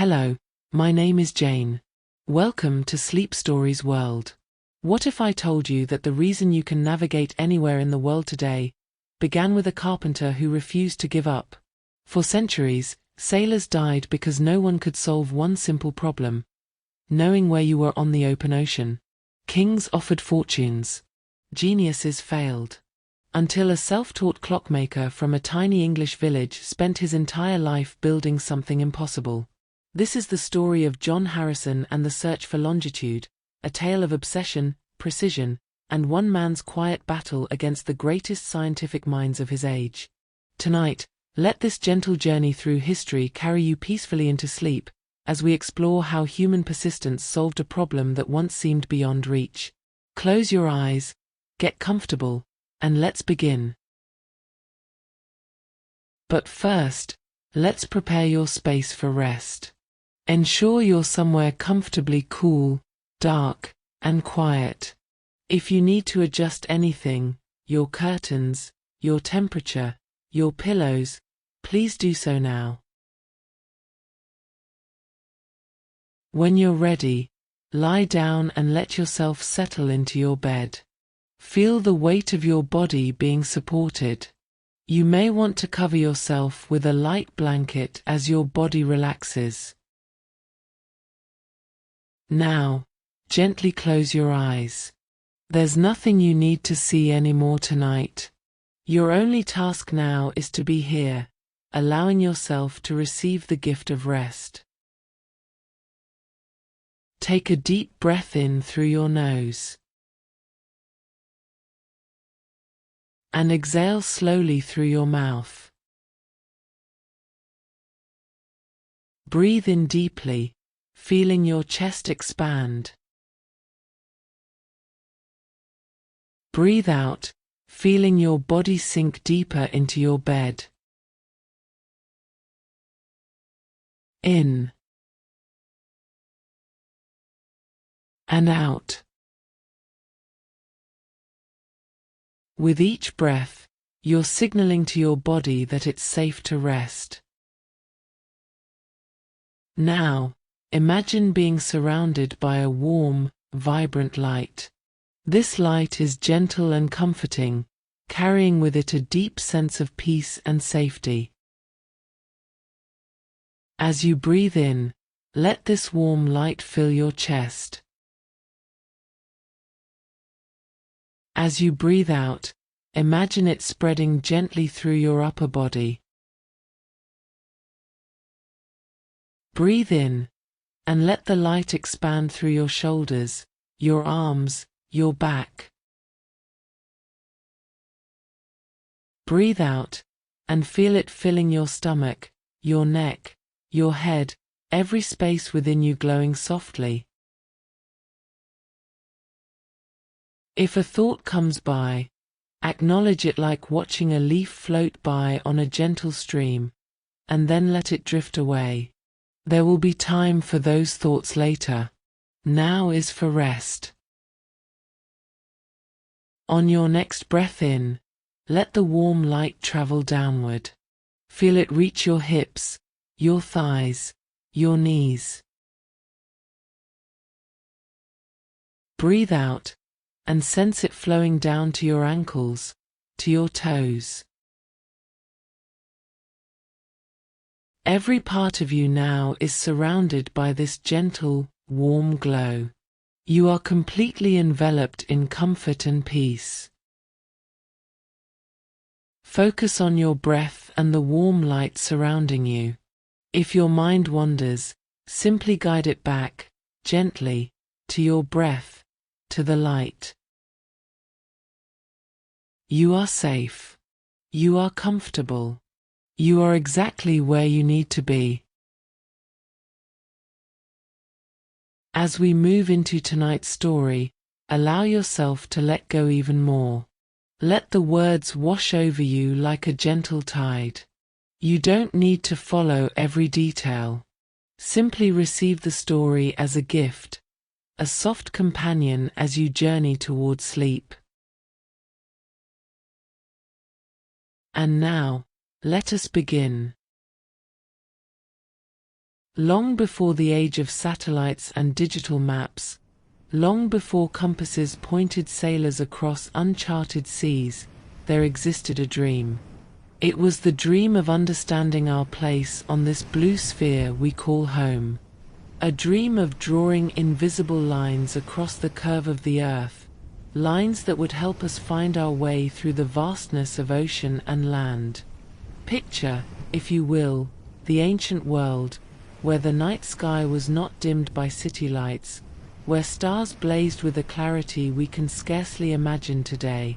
Hello, my name is Jane. Welcome to Sleep Stories World. What if I told you that the reason you can navigate anywhere in the world today began with a carpenter who refused to give up? For centuries, sailors died because no one could solve one simple problem: knowing where you were on the open ocean. Kings offered fortunes. Geniuses failed. Until a self-taught clockmaker from a tiny English village spent his entire life building something impossible. This is the story of John Harrison and the search for longitude, a tale of obsession, precision, and one man's quiet battle against the greatest scientific minds of his age. Tonight, let this gentle journey through history carry you peacefully into sleep, as we explore how human persistence solved a problem that once seemed beyond reach. Close your eyes, get comfortable, and let's begin. But first, let's prepare your space for rest. Ensure you're somewhere comfortably cool, dark, and quiet. If you need to adjust anything, your curtains, your temperature, your pillows, please do so now. When you're ready, lie down and let yourself settle into your bed. Feel the weight of your body being supported. You may want to cover yourself with a light blanket as your body relaxes. Now, gently close your eyes. There's nothing you need to see anymore tonight. Your only task now is to be here, allowing yourself to receive the gift of rest. Take a deep breath in through your nose. And exhale slowly through your mouth. Breathe in deeply, feeling your chest expand. Breathe out, feeling your body sink deeper into your bed. In and out. With each breath, you're signaling to your body that it's safe to rest. Now, imagine being surrounded by a warm, vibrant light. This light is gentle and comforting, carrying with it a deep sense of peace and safety. As you breathe in, let this warm light fill your chest. As you breathe out, imagine it spreading gently through your upper body. Breathe in, and let the light expand through your shoulders, your arms, your back. Breathe out, and feel it filling your stomach, your neck, your head, every space within you glowing softly. If a thought comes by, acknowledge it like watching a leaf float by on a gentle stream, and then let it drift away. There will be time for those thoughts later. Now is for rest. On your next breath in, let the warm light travel downward. Feel it reach your hips, your thighs, your knees. Breathe out, and sense it flowing down to your ankles, to your toes. Every part of you now is surrounded by this gentle, warm glow. You are completely enveloped in comfort and peace. Focus on your breath and the warm light surrounding you. If your mind wanders, simply guide it back, gently, to your breath, to the light. You are safe. You are comfortable. You are exactly where you need to be. As we move into tonight's story, allow yourself to let go even more. Let the words wash over you like a gentle tide. You don't need to follow every detail. Simply receive the story as a gift, a soft companion as you journey toward sleep. And now, let us begin. Long before the age of satellites and digital maps, long before compasses pointed sailors across uncharted seas, there existed a dream. It was the dream of understanding our place on this blue sphere we call home. A dream of drawing invisible lines across the curve of the earth, lines that would help us find our way through the vastness of ocean and land. Picture, if you will, the ancient world, where the night sky was not dimmed by city lights, where stars blazed with a clarity we can scarcely imagine today.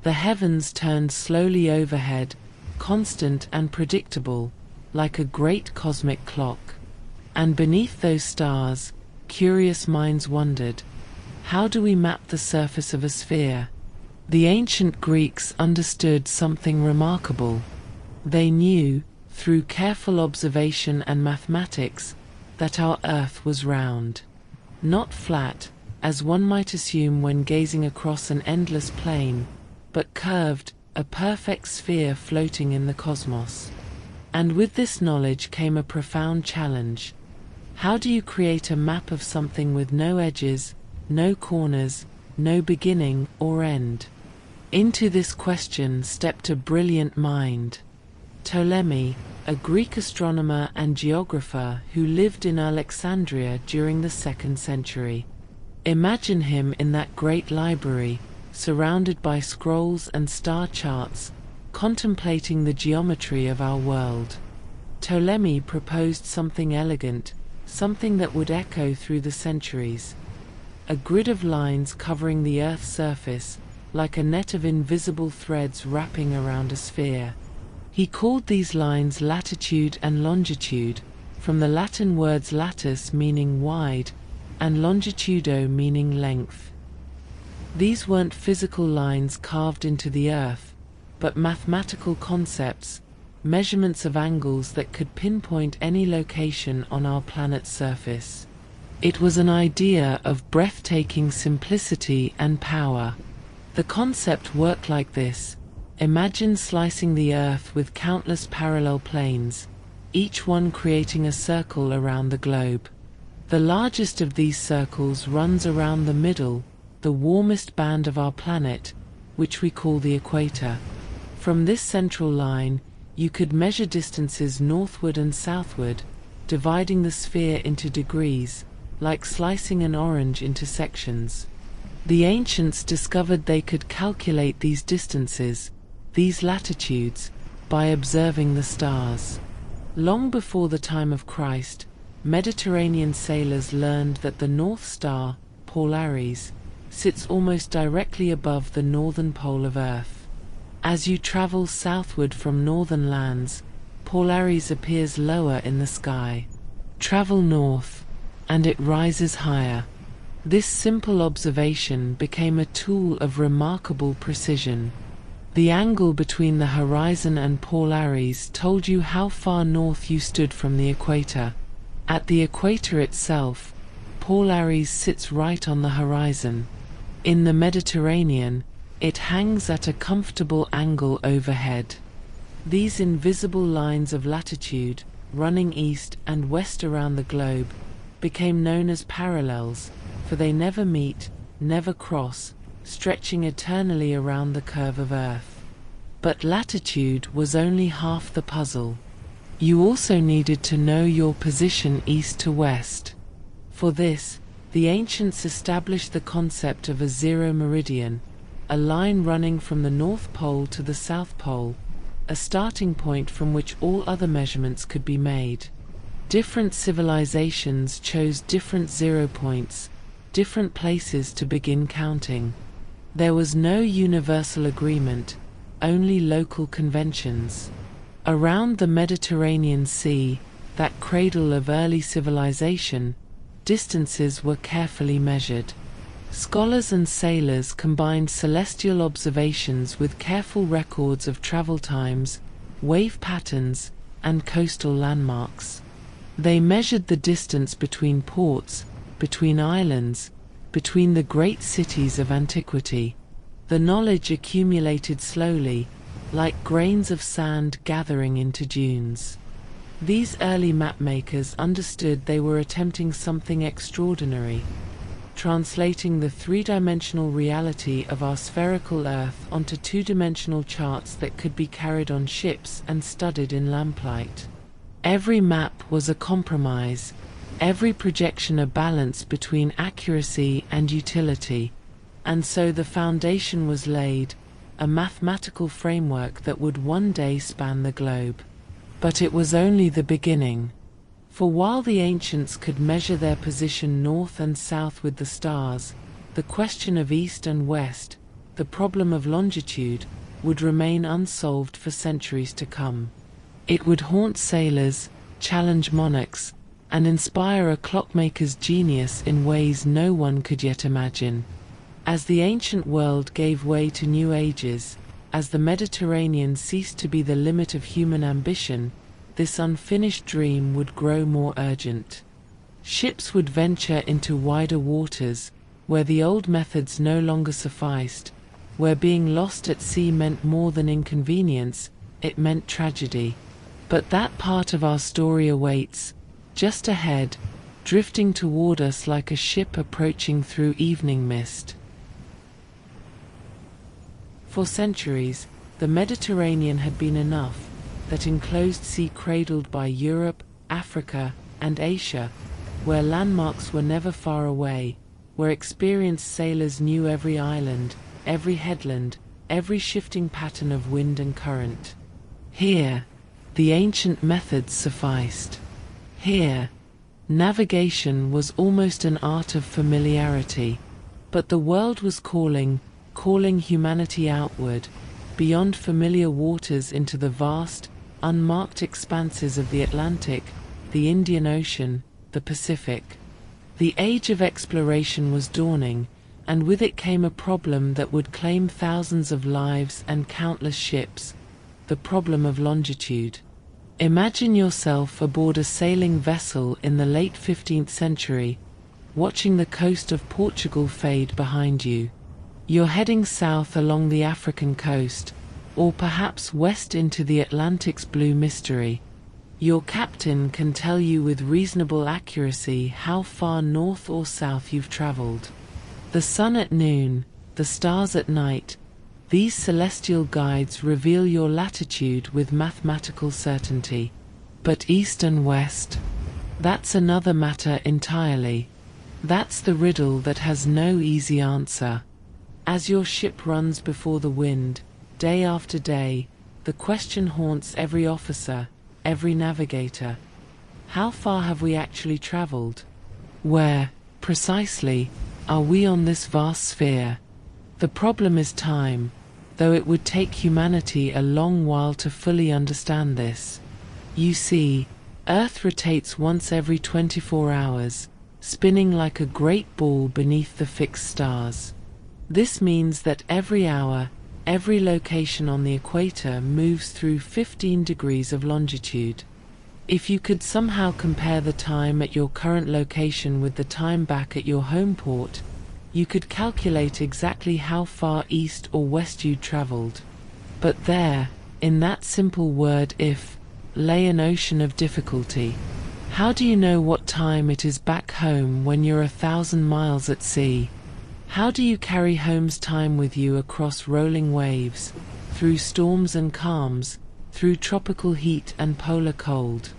The heavens turned slowly overhead, constant and predictable, like a great cosmic clock. And beneath those stars, curious minds wondered, how do we map the surface of a sphere? The ancient Greeks understood something remarkable. They knew, through careful observation and mathematics, that our Earth was round. Not flat, as one might assume when gazing across an endless plain, but curved, a perfect sphere floating in the cosmos. And with this knowledge came a profound challenge. How do you create a map of something with no edges, no corners, no beginning or end? Into this question stepped a brilliant mind. Ptolemy, a Greek astronomer and geographer who lived in Alexandria during the 2nd century. Imagine him in that great library, surrounded by scrolls and star charts, contemplating the geometry of our world. Ptolemy proposed something elegant, something that would echo through the centuries. A grid of lines covering the Earth's surface, like a net of invisible threads wrapping around a sphere. He called these lines latitude and longitude, from the Latin words latus meaning wide, and longitudo meaning length. These weren't physical lines carved into the earth, but mathematical concepts, measurements of angles that could pinpoint any location on our planet's surface. It was an idea of breathtaking simplicity and power. The concept worked like this. Imagine slicing the Earth with countless parallel planes, each one creating a circle around the globe. The largest of these circles runs around the middle, the warmest band of our planet, which we call the equator. From this central line, you could measure distances northward and southward, dividing the sphere into degrees, like slicing an orange into sections. The ancients discovered they could calculate these distances, these latitudes, by observing the stars. Long before the time of Christ, Mediterranean sailors learned that the North Star, Polaris, sits almost directly above the northern pole of Earth. As you travel southward from northern lands, Polaris appears lower in the sky. Travel north, and it rises higher. This simple observation became a tool of remarkable precision. The angle between the horizon and Polaris told you how far north you stood from the equator. At the equator itself, Polaris sits right on the horizon. In the Mediterranean, it hangs at a comfortable angle overhead. These invisible lines of latitude, running east and west around the globe, became known as parallels, for they never meet, never cross, stretching eternally around the curve of Earth. But latitude was only half the puzzle. You also needed to know your position east to west. For this, the ancients established the concept of a zero meridian, a line running from the North Pole to the South Pole, a starting point from which all other measurements could be made. Different civilizations chose different zero points, different places to begin counting. There was no universal agreement, only local conventions. Around the Mediterranean Sea, that cradle of early civilization, distances were carefully measured. Scholars and sailors combined celestial observations with careful records of travel times, wave patterns, and coastal landmarks. They measured the distance between ports, between islands, between the great cities of antiquity. The knowledge accumulated slowly, like grains of sand gathering into dunes. These early mapmakers understood they were attempting something extraordinary, translating the three-dimensional reality of our spherical Earth onto two-dimensional charts that could be carried on ships and studied in lamplight. Every map was a compromise, every projection a balance between accuracy and utility, and so the foundation was laid, a mathematical framework that would one day span the globe. But it was only the beginning. For while the ancients could measure their position north and south with the stars, the question of east and west, the problem of longitude, would remain unsolved for centuries to come. It would haunt sailors, challenge monarchs, and inspire a clockmaker's genius in ways no one could yet imagine. As the ancient world gave way to new ages, as the Mediterranean ceased to be the limit of human ambition, this unfinished dream would grow more urgent. Ships would venture into wider waters, where the old methods no longer sufficed, where being lost at sea meant more than inconvenience, it meant tragedy. But that part of our story awaits, just ahead, drifting toward us like a ship approaching through evening mist. For centuries, the Mediterranean had been enough, that enclosed sea cradled by Europe, Africa, and Asia, where landmarks were never far away, where experienced sailors knew every island, every headland, every shifting pattern of wind and current. Here, the ancient methods sufficed. Here, navigation was almost an art of familiarity. But the world was calling humanity outward, beyond familiar waters into the vast, unmarked expanses of the Atlantic, the Indian Ocean, the Pacific. The age of exploration was dawning, and with it came a problem that would claim thousands of lives and countless ships, the problem of longitude. Imagine yourself aboard a sailing vessel in the late 15th century, watching the coast of Portugal fade behind you. You're heading south along the African coast, or perhaps west into the Atlantic's blue mystery. Your captain can tell you with reasonable accuracy how far north or south you've traveled. The sun at noon, the stars at night, these celestial guides reveal your latitude with mathematical certainty. But east and west? That's another matter entirely. That's the riddle that has no easy answer. As your ship runs before the wind, day after day, the question haunts every officer, every navigator. How far have we actually traveled? Where, precisely, are we on this vast sphere? The problem is time, though it would take humanity a long while to fully understand this. You see, Earth rotates once every 24 hours, spinning like a great ball beneath the fixed stars. This means that every hour, every location on the equator moves through 15 degrees of longitude. If you could somehow compare the time at your current location with the time back at your home port, you could calculate exactly how far east or west you'd traveled. But there, in that simple word if, lay an ocean of difficulty. How do you know what time it is back home when you're 1,000 miles at sea? How do you carry home's time with you across rolling waves, through storms and calms, through tropical heat and polar cold?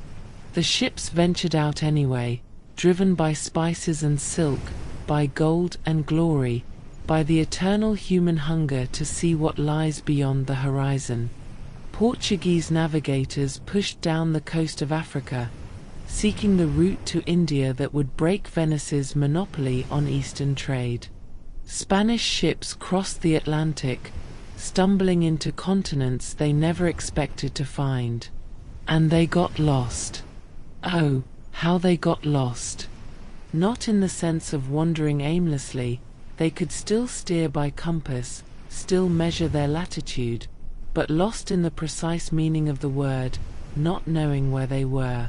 The ships ventured out anyway, driven by spices and silk, by gold and glory, by the eternal human hunger to see what lies beyond the horizon. Portuguese navigators pushed down the coast of Africa, seeking the route to India that would break Venice's monopoly on eastern trade. Spanish ships crossed the Atlantic, stumbling into continents they never expected to find. And they got lost. Oh, how they got lost. Not in the sense of wandering aimlessly, they could still steer by compass, still measure their latitude, but lost in the precise meaning of the word, not knowing where they were.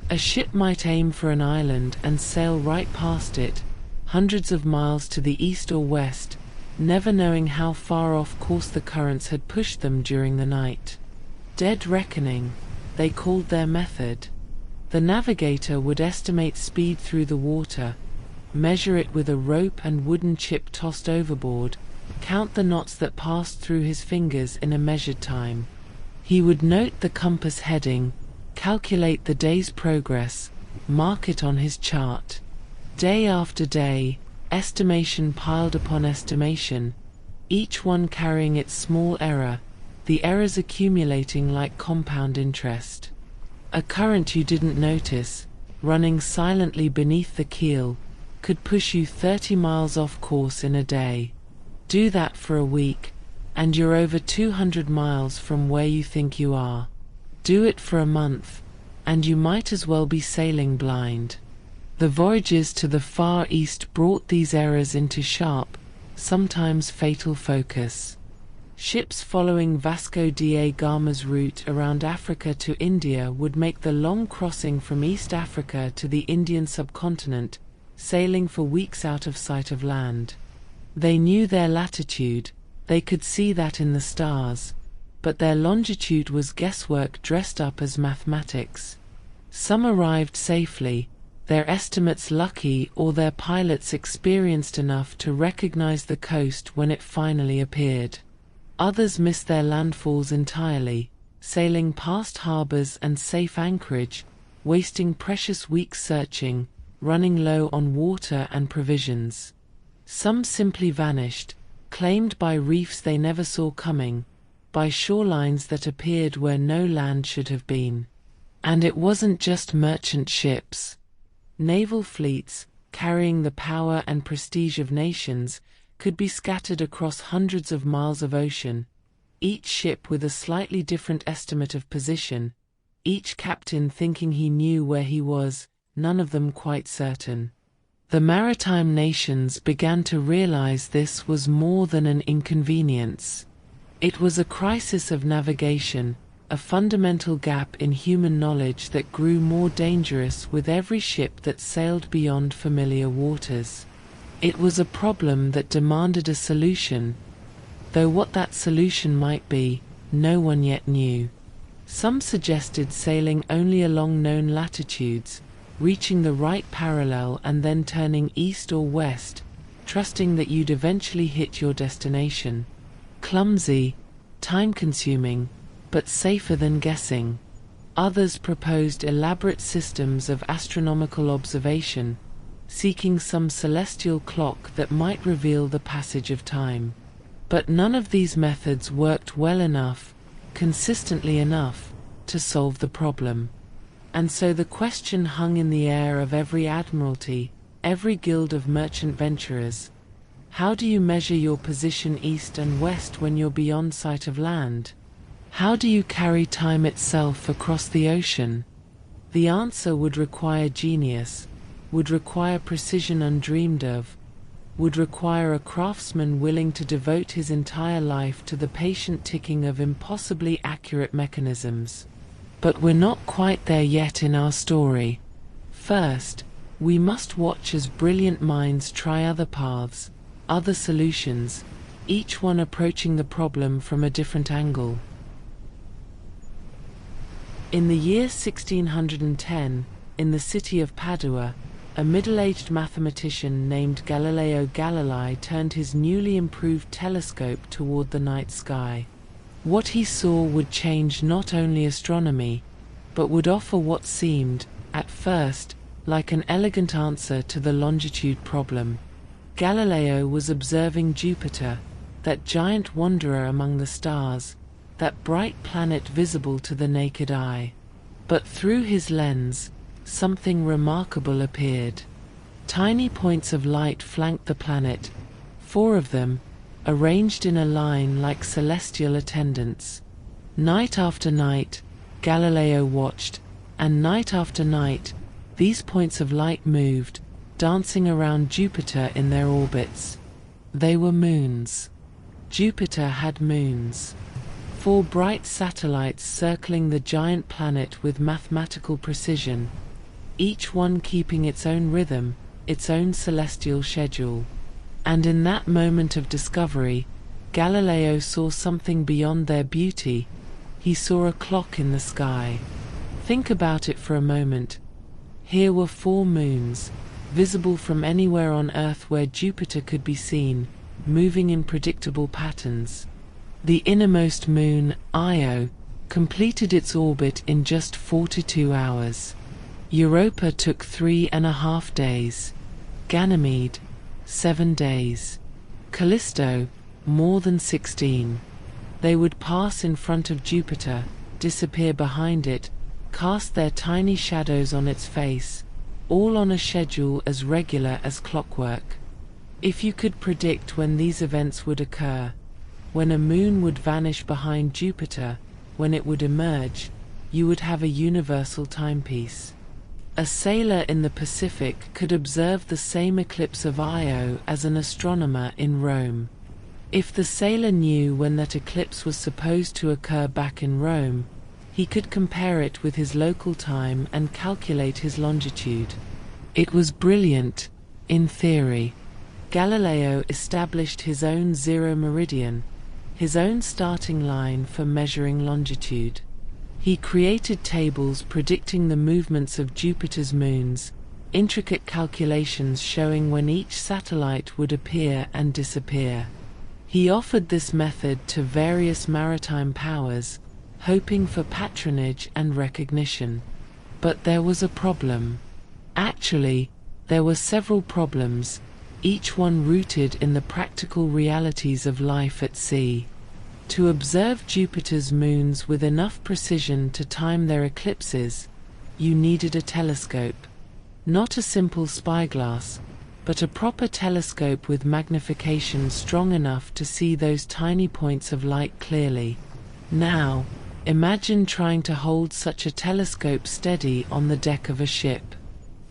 A ship might aim for an island and sail right past it, hundreds of miles to the east or west, never knowing how far off course the currents had pushed them during the night. Dead reckoning. they called their method. The navigator would estimate speed through the water, measure it with a rope and wooden chip tossed overboard, count the knots that passed through his fingers in a measured time. He would note the compass heading, calculate the day's progress, mark it on his chart. Day after day, estimation piled upon estimation, each one carrying its small error, the errors accumulating like compound interest. A current you didn't notice, running silently beneath the keel, could push you 30 miles off course in a day. Do that for a week, and you're over 200 miles from where you think you are. Do it for a month, and you might as well be sailing blind. The voyages to the Far East brought these errors into sharp, sometimes fatal focus. Ships following Vasco da Gama's route around Africa to India would make the long crossing from East Africa to the Indian subcontinent, sailing for weeks out of sight of land. They knew their latitude, they could see that in the stars, but their longitude was guesswork dressed up as mathematics. Some arrived safely, their estimates lucky, or their pilots experienced enough to recognize the coast when it finally appeared. Others missed their landfalls entirely, sailing past harbors and safe anchorage, wasting precious weeks searching, running low on water and provisions. Some simply vanished, claimed by reefs they never saw coming, by shorelines that appeared where no land should have been. And it wasn't just merchant ships. Naval fleets, carrying the power and prestige of nations, could be scattered across hundreds of miles of ocean, each ship with a slightly different estimate of position, each captain thinking he knew where he was, none of them quite certain. The maritime nations began to realize this was more than an inconvenience. It was a crisis of navigation, a fundamental gap in human knowledge that grew more dangerous with every ship that sailed beyond familiar waters. It was a problem that demanded a solution, though what that solution might be, no one yet knew. Some suggested sailing only along known latitudes, reaching the right parallel and then turning east or west, trusting that you'd eventually hit your destination. Clumsy, time-consuming, but safer than guessing. Others proposed elaborate systems of astronomical observation, seeking some celestial clock that might reveal the passage of time. But none of these methods worked well enough, consistently enough, to solve the problem. And so the question hung in the air of every admiralty, every guild of merchant venturers. How do you measure your position east and west when you're beyond sight of land? How do you carry time itself across the ocean? The answer would require genius, would require precision undreamed of, would require a craftsman willing to devote his entire life to the patient ticking of impossibly accurate mechanisms. But we're not quite there yet in our story. First, we must watch as brilliant minds try other paths, other solutions, each one approaching the problem from a different angle. In the year 1610, in the city of Padua, a middle-aged mathematician named Galileo Galilei turned his newly improved telescope toward the night sky. What he saw would change not only astronomy, but would offer what seemed, at first, like an elegant answer to the longitude problem. Galileo was observing Jupiter, that giant wanderer among the stars, that bright planet visible to the naked eye. But through his lens, something remarkable appeared. Tiny points of light flanked the planet, 4 of them, arranged in a line like celestial attendants. Night after night, Galileo watched, and night after night, these points of light moved, dancing around Jupiter in their orbits. They were moons. Jupiter had moons. 4 bright satellites circling the giant planet with mathematical precision, each one keeping its own rhythm, its own celestial schedule. And in that moment of discovery, Galileo saw something beyond their beauty. He saw a clock in the sky. Think about it for a moment. Here were 4 moons, visible from anywhere on Earth where Jupiter could be seen, moving in predictable patterns. The innermost moon, Io, completed its orbit in just 42 hours. Europa took 3.5 days. Ganymede, 7 days. Callisto, more than 16. They would pass in front of Jupiter, disappear behind it, cast their tiny shadows on its face, all on a schedule as regular as clockwork. If you could predict when these events would occur, when a moon would vanish behind Jupiter, when it would emerge, you would have a universal timepiece. A sailor in the Pacific could observe the same eclipse of Io as an astronomer in Rome. If the sailor knew when that eclipse was supposed to occur back in Rome, he could compare it with his local time and calculate his longitude. It was brilliant, in theory. Galileo established his own zero meridian, his own starting line for measuring longitude. He created tables predicting the movements of Jupiter's moons, intricate calculations showing when each satellite would appear and disappear. He offered this method to various maritime powers, hoping for patronage and recognition. But there was a problem. Actually, there were several problems, each one rooted in the practical realities of life at sea. To observe Jupiter's moons with enough precision to time their eclipses, you needed a telescope. Not a simple spyglass, but a proper telescope with magnification strong enough to see those tiny points of light clearly. Now, imagine trying to hold such a telescope steady on the deck of a ship.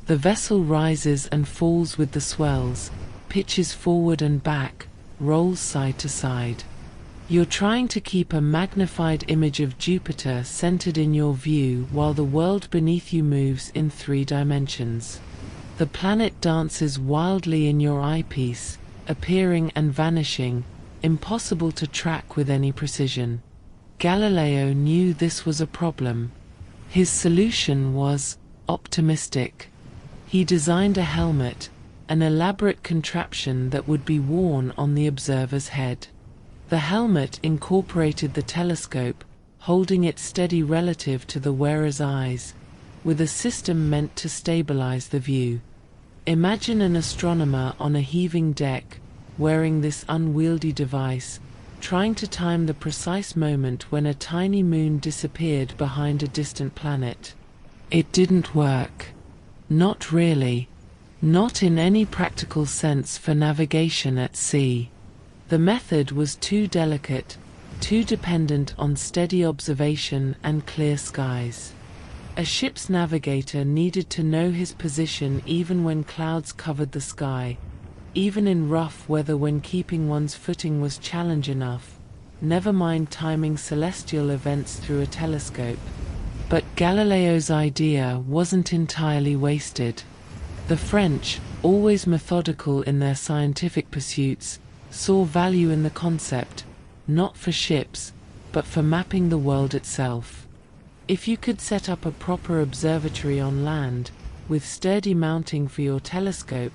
The vessel rises and falls with the swells, pitches forward and back, rolls side to side. You're trying to keep a magnified image of Jupiter centered in your view while the world beneath you moves in 3 dimensions. The planet dances wildly in your eyepiece, appearing and vanishing, impossible to track with any precision. Galileo knew this was a problem. His solution was optimistic. He designed a helmet, an elaborate contraption that would be worn on the observer's head. The helmet incorporated the telescope, holding it steady relative to the wearer's eyes, with a system meant to stabilize the view. Imagine an astronomer on a heaving deck, wearing this unwieldy device, trying to time the precise moment when a tiny moon disappeared behind a distant planet. It didn't work. Not really. Not in any practical sense for navigation at sea. The method was too delicate, too dependent on steady observation and clear skies. A ship's navigator needed to know his position even when clouds covered the sky, even in rough weather when keeping one's footing was challenge enough, never mind timing celestial events through a telescope. But Galileo's idea wasn't entirely wasted. The French, always methodical in their scientific pursuits, saw value in the concept, not for ships, but for mapping the world itself. If you could set up a proper observatory on land, with sturdy mounting for your telescope,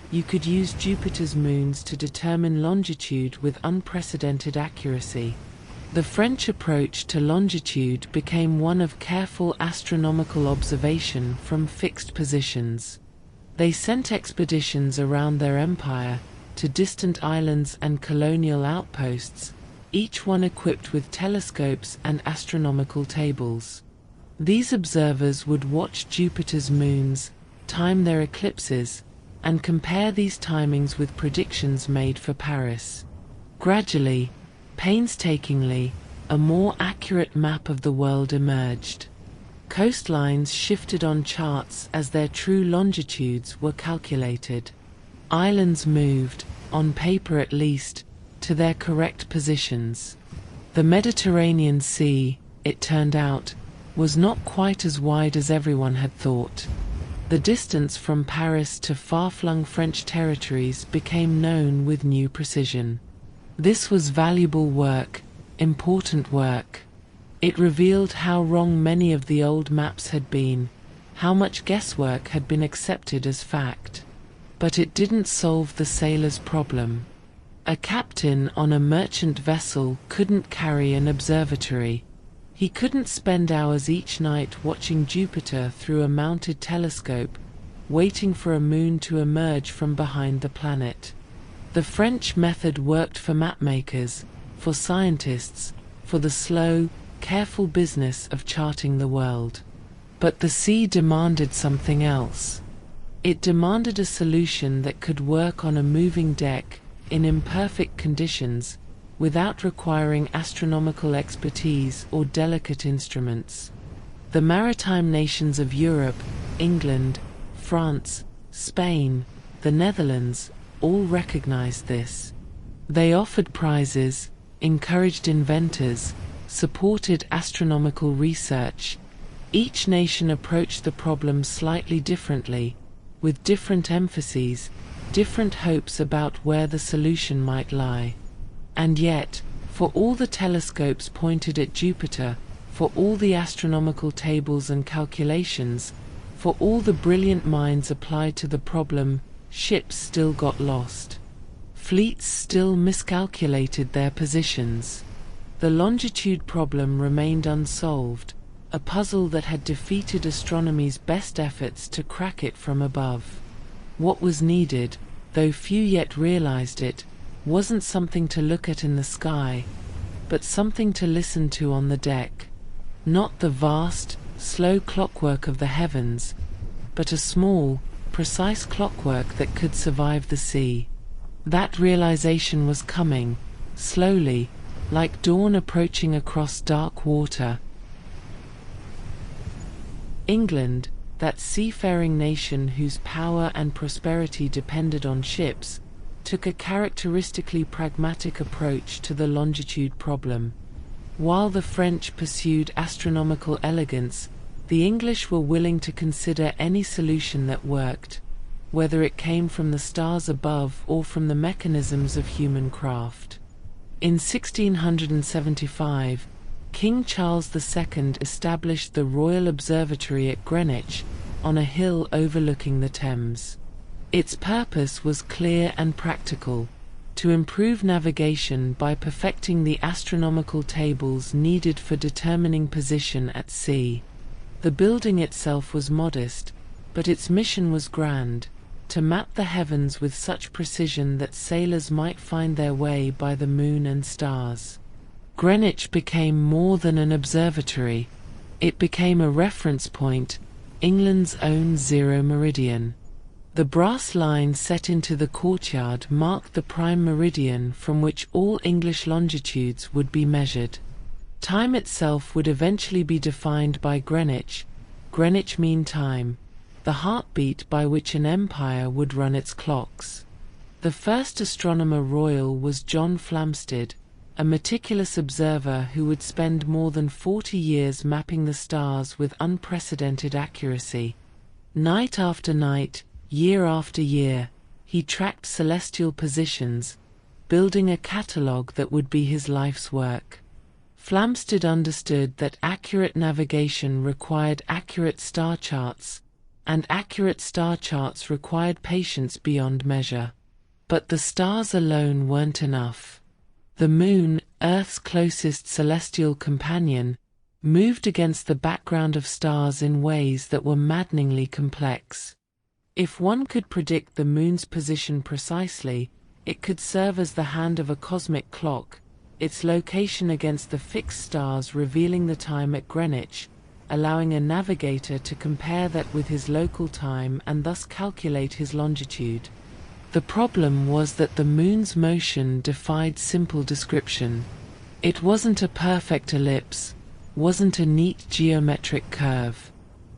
you could use Jupiter's moons to determine longitude with unprecedented accuracy. The French approach to longitude became one of careful astronomical observation from fixed positions. They sent expeditions around their empire, to distant islands and colonial outposts, each one equipped with telescopes and astronomical tables. These observers would watch Jupiter's moons, time their eclipses, and compare these timings with predictions made for Paris. Gradually, painstakingly, a more accurate map of the world emerged. Coastlines shifted on charts as their true longitudes were calculated. Islands moved, on paper at least, to their correct positions. The Mediterranean Sea, it turned out, was not quite as wide as everyone had thought. The distance from Paris to far-flung French territories became known with new precision. This was valuable work, important work. It revealed how wrong many of the old maps had been, how much guesswork had been accepted as fact. But it didn't solve the sailors' problem. A captain on a merchant vessel couldn't carry an observatory. He couldn't spend hours each night watching Jupiter through a mounted telescope, waiting for a moon to emerge from behind the planet. The French method worked for mapmakers, for scientists, for the slow, careful business of charting the world. But the sea demanded something else. It demanded a solution that could work on a moving deck, in imperfect conditions, without requiring astronomical expertise or delicate instruments. The maritime nations of Europe, England, France, Spain, the Netherlands, all recognized this. They offered prizes, encouraged inventors, supported astronomical research. Each nation approached the problem slightly differently, with different emphases, different hopes about where the solution might lie. And yet, for all the telescopes pointed at Jupiter, for all the astronomical tables and calculations, for all the brilliant minds applied to the problem, ships still got lost. Fleets still miscalculated their positions. The longitude problem remained unsolved, a puzzle that had defeated astronomy's best efforts to crack it from above. What was needed, though few yet realized it, wasn't something to look at in the sky, but something to listen to on the deck. Not the vast, slow clockwork of the heavens, but a small, precise clockwork that could survive the sea. That realization was coming, slowly, like dawn approaching across dark water. England, that seafaring nation whose power and prosperity depended on ships, took a characteristically pragmatic approach to the longitude problem. While the French pursued astronomical elegance, the English were willing to consider any solution that worked, whether it came from the stars above or from the mechanisms of human craft. In 1675, King Charles II established the Royal Observatory at Greenwich, on a hill overlooking the Thames. Its purpose was clear and practical: to improve navigation by perfecting the astronomical tables needed for determining position at sea. The building itself was modest, but its mission was grand: to map the heavens with such precision that sailors might find their way by the moon and stars. Greenwich became more than an observatory. It became a reference point, England's own zero meridian. The brass line set into the courtyard marked the prime meridian from which all English longitudes would be measured. Time itself would eventually be defined by Greenwich Mean Time, the heartbeat by which an empire would run its clocks. The first astronomer royal was John Flamsteed, a meticulous observer who would spend more than 40 years mapping the stars with unprecedented accuracy. Night after night, year after year, he tracked celestial positions, building a catalogue that would be his life's work. Flamsteed understood that accurate navigation required accurate star charts, and accurate star charts required patience beyond measure. But the stars alone weren't enough. The moon, Earth's closest celestial companion, moved against the background of stars in ways that were maddeningly complex. If one could predict the moon's position precisely, it could serve as the hand of a cosmic clock, its location against the fixed stars revealing the time at Greenwich, allowing a navigator to compare that with his local time and thus calculate his longitude. The problem was that the moon's motion defied simple description. It wasn't a perfect ellipse, wasn't a neat geometric curve.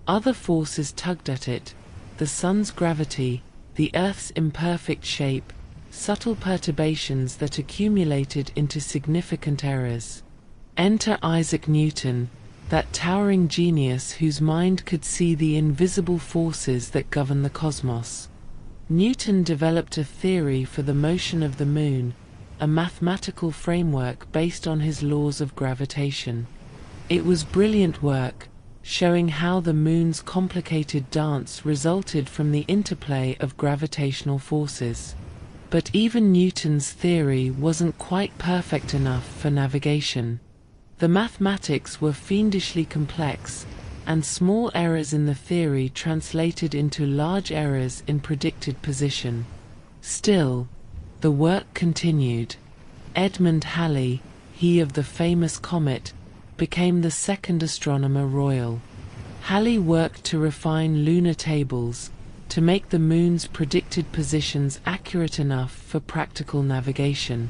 Other forces tugged at it: the sun's gravity, the Earth's imperfect shape, subtle perturbations that accumulated into significant errors. Enter Isaac Newton, that towering genius whose mind could see the invisible forces that govern the cosmos. Newton developed a theory for the motion of the moon, a mathematical framework based on his laws of gravitation. It was brilliant work, showing how the moon's complicated dance resulted from the interplay of gravitational forces. But even Newton's theory wasn't quite perfect enough for navigation. The mathematics were fiendishly complex, and small errors in the theory translated into large errors in predicted position. Still, the work continued. Edmund Halley, he of the famous comet, became the second astronomer royal. Halley worked to refine lunar tables, to make the moon's predicted positions accurate enough for practical navigation.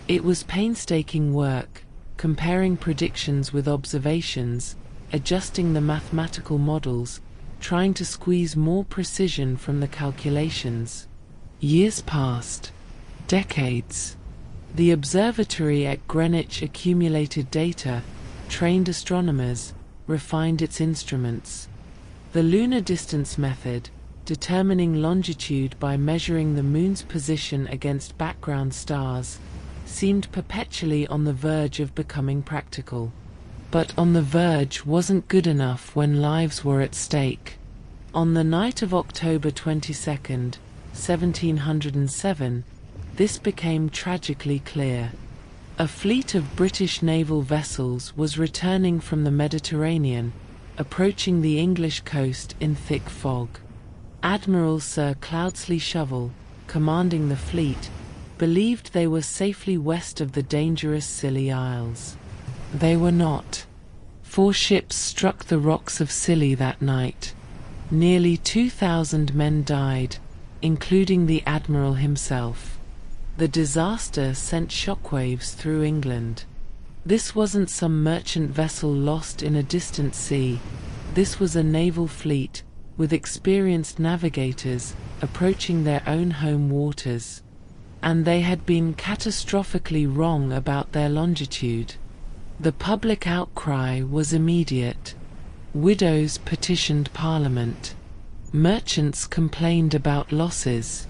It was painstaking work, comparing predictions with observations, adjusting the mathematical models, trying to squeeze more precision from the calculations. Years passed. Decades. The observatory at Greenwich accumulated data, trained astronomers, refined its instruments. The lunar distance method, determining longitude by measuring the moon's position against background stars, seemed perpetually on the verge of becoming practical. But on the verge wasn't good enough when lives were at stake. On the night of October 22nd, 1707, this became tragically clear. A fleet of British naval vessels was returning from the Mediterranean, approaching the English coast in thick fog. Admiral Sir Cloudesley Shovel, commanding the fleet, believed they were safely west of the dangerous Scilly Isles. They were not. 4 ships struck the rocks of Scilly that night. Nearly 2,000 men died, including the admiral himself. The disaster sent shockwaves through England. This wasn't some merchant vessel lost in a distant sea. This was a naval fleet, with experienced navigators, approaching their own home waters. And they had been catastrophically wrong about their longitude. The public outcry was immediate. Widows petitioned Parliament. Merchants complained about losses.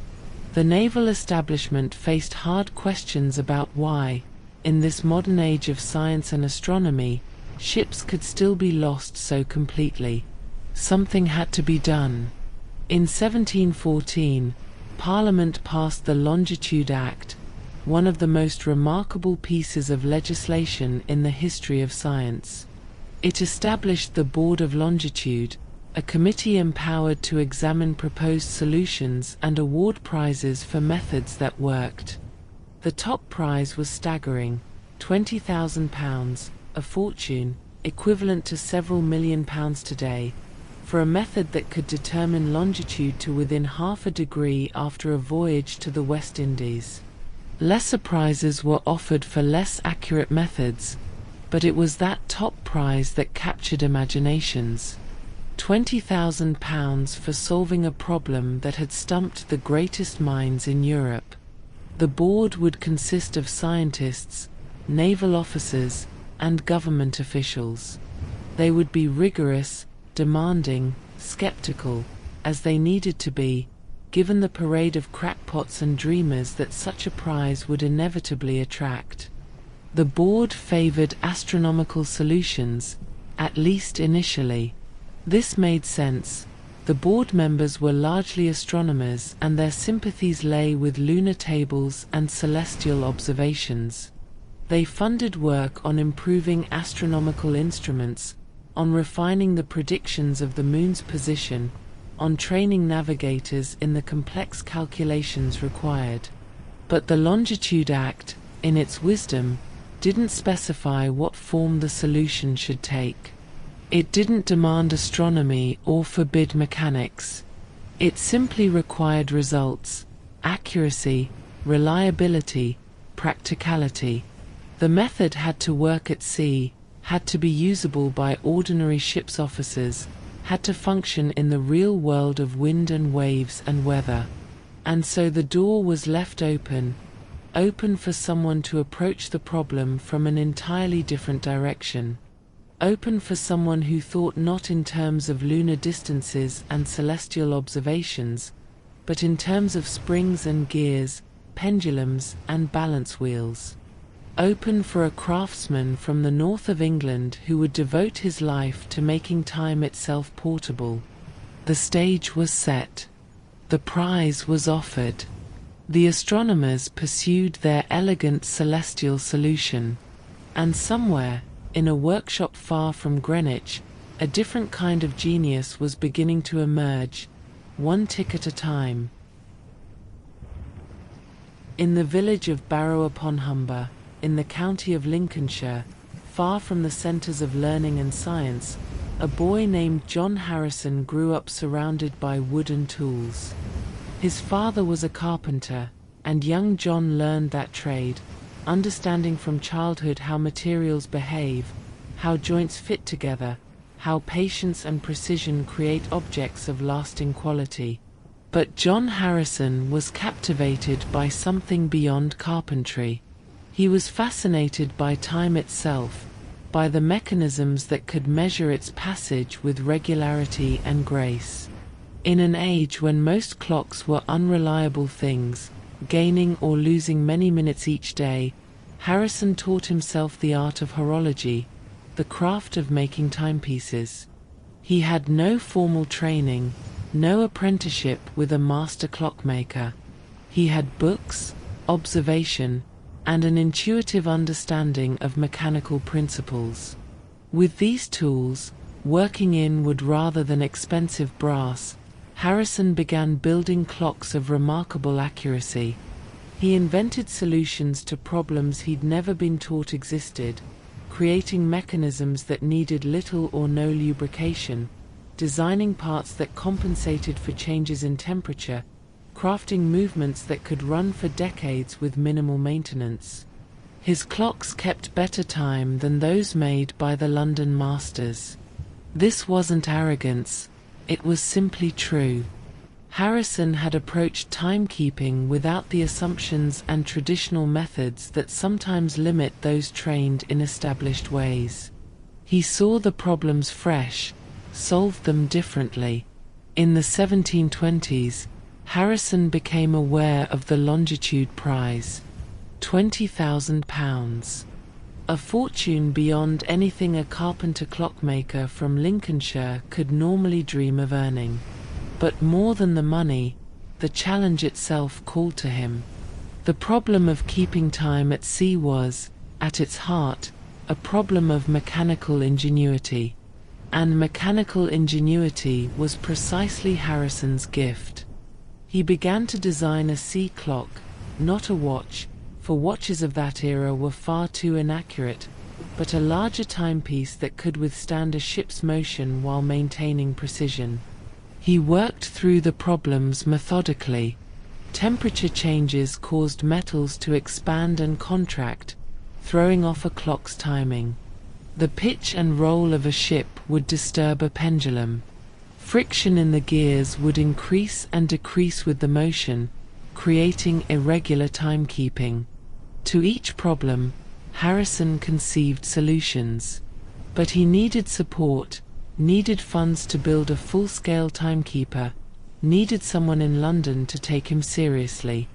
The naval establishment faced hard questions about why, in this modern age of science and astronomy, ships could still be lost so completely. Something had to be done. In 1714, Parliament passed the Longitude Act, one of the most remarkable pieces of legislation in the history of science. It established the Board of Longitude, a committee empowered to examine proposed solutions and award prizes for methods that worked. The top prize was staggering, £20,000, a fortune, equivalent to several £1,000,000 today, for a method that could determine longitude to within half a degree after a voyage to the West Indies. Lesser prizes were offered for less accurate methods, but it was that top prize that captured imaginations. £20,000 for solving a problem that had stumped the greatest minds in Europe. The board would consist of scientists, naval officers, and government officials. They would be rigorous, demanding, skeptical, as they needed to be, given the parade of crackpots and dreamers that such a prize would inevitably attract. The board favored astronomical solutions, at least initially. This made sense. The board members were largely astronomers, and their sympathies lay with lunar tables and celestial observations. They funded work on improving astronomical instruments, on refining the predictions of the moon's position, on training navigators in the complex calculations required. But the Longitude Act, in its wisdom, didn't specify what form the solution should take. It didn't demand astronomy or forbid mechanics. It simply required results, accuracy, reliability, practicality. The method had to work at sea, had to be usable by ordinary ship's officers, had to function in the real world of wind and waves and weather. And so the door was left open for someone to approach the problem from an entirely different direction. Open for someone who thought not in terms of lunar distances and celestial observations, but in terms of springs and gears, pendulums and balance wheels. open for a craftsman from the north of England who would devote his life to making time itself portable. The stage was set. The prize was offered. The astronomers pursued their elegant celestial solution. And somewhere, in a workshop far from Greenwich, a different kind of genius was beginning to emerge, one tick at a time. In the village of Barrow-upon-Humber, in the county of Lincolnshire, far from the centres of learning and science, a boy named John Harrison grew up surrounded by wood and tools. His father was a carpenter, and young John learned that trade, understanding from childhood how materials behave, how joints fit together, how patience and precision create objects of lasting quality. But John Harrison was captivated by something beyond carpentry. He was fascinated by time itself, by the mechanisms that could measure its passage with regularity and grace. In an age when most clocks were unreliable things, gaining or losing many minutes each day, Harrison taught himself the art of horology, the craft of making timepieces. He had no formal training, no apprenticeship with a master clockmaker. He had books, observation, and an intuitive understanding of mechanical principles. With these tools, working in wood rather than expensive brass, Harrison began building clocks of remarkable accuracy. He invented solutions to problems he'd never been taught existed, creating mechanisms that needed little or no lubrication, designing parts that compensated for changes in temperature, crafting movements that could run for decades with minimal maintenance. His clocks kept better time than those made by the London masters. This wasn't arrogance, it was simply true. Harrison had approached timekeeping without the assumptions and traditional methods that sometimes limit those trained in established ways. He saw the problems fresh, solved them differently. In the 1720s, Harrison became aware of the Longitude prize, £20,000. A fortune beyond anything a carpenter clockmaker from Lincolnshire could normally dream of earning. But more than the money, the challenge itself called to him. The problem of keeping time at sea was, at its heart, a problem of mechanical ingenuity. And mechanical ingenuity was precisely Harrison's gift. He began to design a sea clock, not a watch, for watches of that era were far too inaccurate, but a larger timepiece that could withstand a ship's motion while maintaining precision. He worked through the problems methodically. Temperature changes caused metals to expand and contract, throwing off a clock's timing. The pitch and roll of a ship would disturb a pendulum. Friction in the gears would increase and decrease with the motion, creating irregular timekeeping. To each problem, Harrison conceived solutions. But he needed support, needed funds to build a full-scale timekeeper, needed someone in London to take him seriously.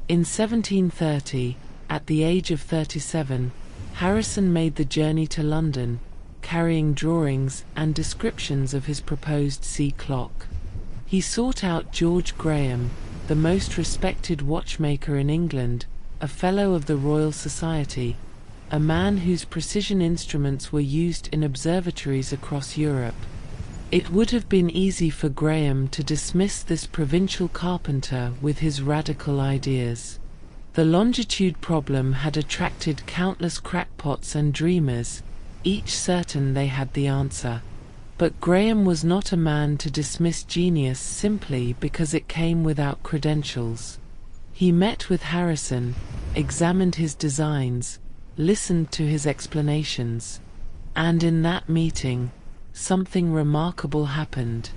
In 1730, at the age of 37, Harrison made the journey to London, carrying drawings and descriptions of his proposed sea clock. He sought out George Graham, the most respected watchmaker in England, a Fellow of the Royal Society, a man whose precision instruments were used in observatories across Europe. It would have been easy for Graham to dismiss this provincial carpenter with his radical ideas. The longitude problem had attracted countless crackpots and dreamers, each certain they had the answer. But Graham was not a man to dismiss genius simply because it came without credentials. He met with Harrison, examined his designs, listened to his explanations. And in that meeting, something remarkable happened.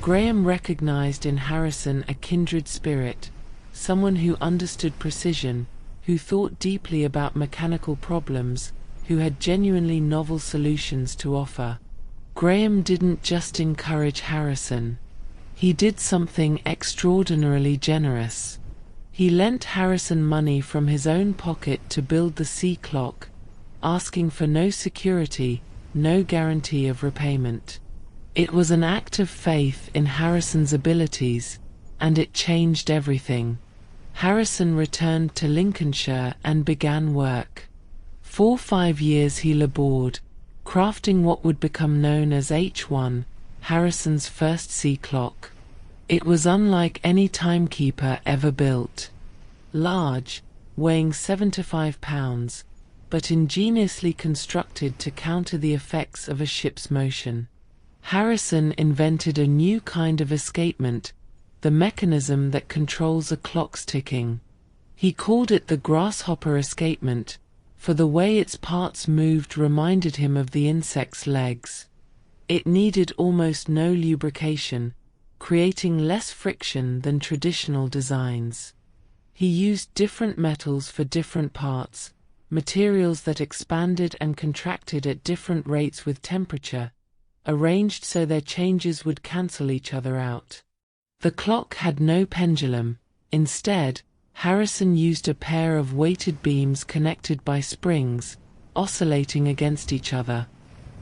Graham recognized in Harrison a kindred spirit, someone who understood precision, who thought deeply about mechanical problems, who had genuinely novel solutions to offer. Graham didn't just encourage Harrison. He did something extraordinarily generous. He lent Harrison money from his own pocket to build the sea clock, asking for no security, no guarantee of repayment. It was an act of faith in Harrison's abilities, and it changed everything. Harrison returned to Lincolnshire and began work. For 5 years he labored, crafting what would become known as H1, Harrison's first sea clock. It was unlike any timekeeper ever built. Large, weighing 75 pounds, but ingeniously constructed to counter the effects of a ship's motion. Harrison invented a new kind of escapement, the mechanism that controls a clock's ticking. He called it the grasshopper escapement, for the way its parts moved reminded him of the insect's legs. It needed almost no lubrication, creating less friction than traditional designs. He used different metals for different parts, materials that expanded and contracted at different rates with temperature, arranged so their changes would cancel each other out. The clock had no pendulum. Instead, Harrison used a pair of weighted beams connected by springs, oscillating against each other.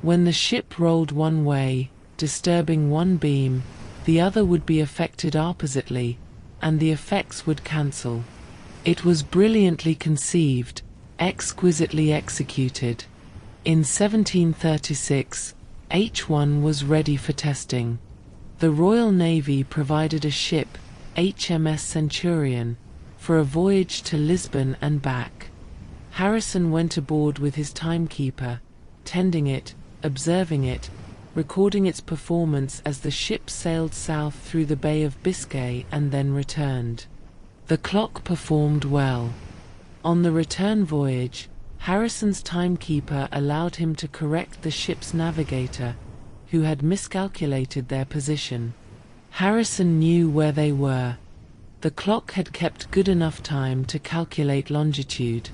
When the ship rolled one way, disturbing one beam, the other would be affected oppositely, and the effects would cancel. It was brilliantly conceived, exquisitely executed. In 1736, H1 was ready for testing. The Royal Navy provided a ship, HMS Centurion, for a voyage to Lisbon and back. Harrison went aboard with his timekeeper, tending it, observing it, recording its performance as the ship sailed south through the Bay of Biscay and then returned. The clock performed well. On the return voyage, Harrison's timekeeper allowed him to correct the ship's navigator, who had miscalculated their position. Harrison knew where they were. The clock had kept good enough time to calculate longitude.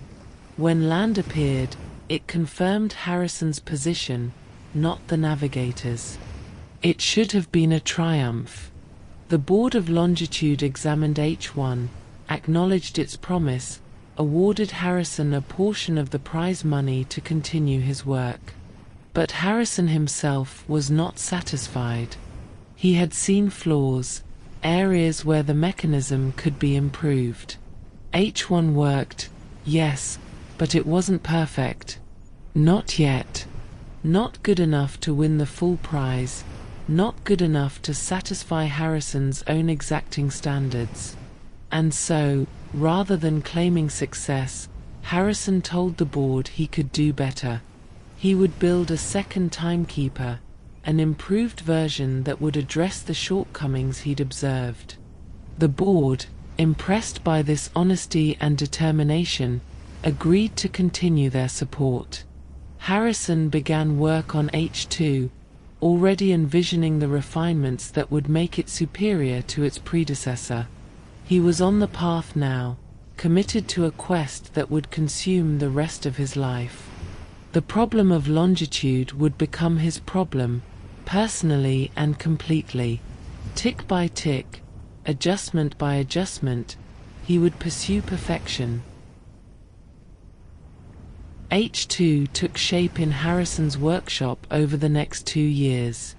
When land appeared, it confirmed Harrison's position, not the navigator's. It should have been a triumph. The Board of Longitude examined H1, acknowledged its promise, awarded Harrison a portion of the prize money to continue his work. But Harrison himself was not satisfied. He had seen flaws, areas where the mechanism could be improved. H1 worked, yes, but it wasn't perfect. Not yet. Not good enough to win the full prize, not good enough to satisfy Harrison's own exacting standards. And so, rather than claiming success, Harrison told the board he could do better. He would build a second timekeeper, an improved version that would address the shortcomings he'd observed. The board, impressed by this honesty and determination, agreed to continue their support. Harrison began work on H2, already envisioning the refinements that would make it superior to its predecessor. He was on the path now, committed to a quest that would consume the rest of his life. The problem of longitude would become his problem, personally and completely. Tick by tick, adjustment by adjustment, he would pursue perfection. H2 took shape in Harrison's workshop over the next 2 years.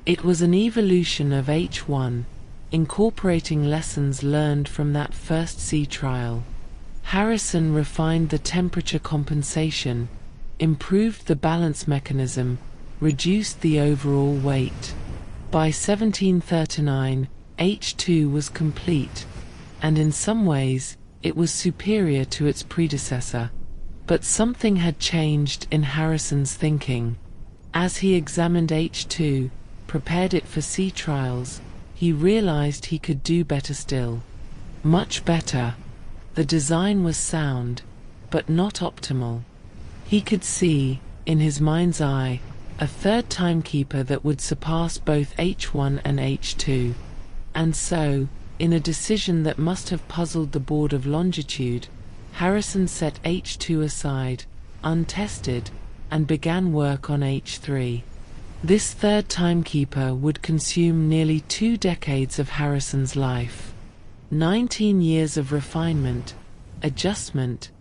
It was an evolution of H1, incorporating lessons learned from that first sea trial. Harrison refined the temperature compensation, improved the balance mechanism, reduced the overall weight. By 1739, H2 was complete, and in some ways, it was superior to its predecessor. But something had changed in Harrison's thinking. As he examined H2, prepared it for sea trials, he realized he could do better still. Much better. The design was sound, but not optimal. He could see, in his mind's eye, a third timekeeper that would surpass both H1 and H2. And so, in a decision that must have puzzled the Board of Longitude, Harrison set H2 aside, untested, and began work on H3. This third timekeeper would consume nearly 2 decades of Harrison's life. 19 years of refinement, adjustment,